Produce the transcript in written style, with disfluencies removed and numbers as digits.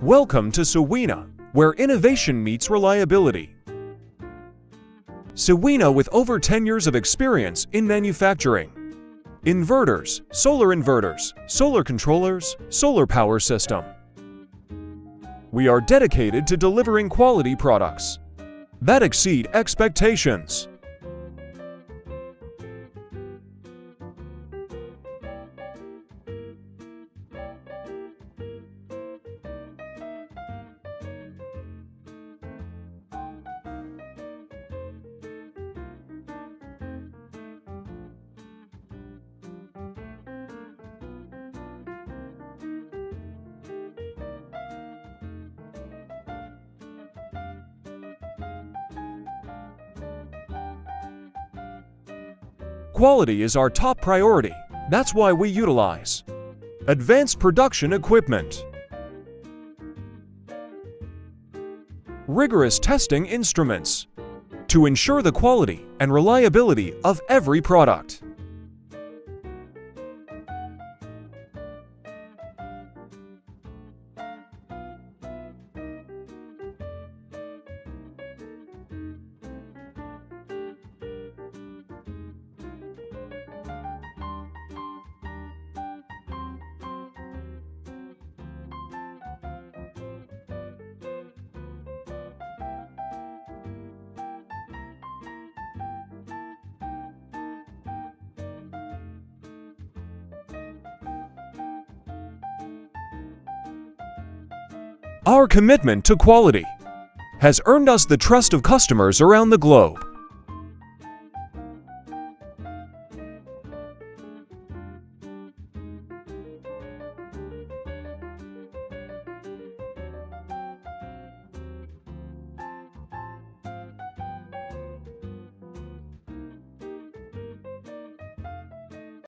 Welcome to Swina, where innovation meets reliability. Swina with over 10 years of experience in manufacturing. Inverters, solar controllers, solar power system. We are dedicated to delivering quality products that exceed expectations. Quality is our top priority. That's why we utilize advanced production equipment, rigorous testing instruments to ensure the quality and reliability of every product. Our commitment to quality has earned us the trust of customers around the globe.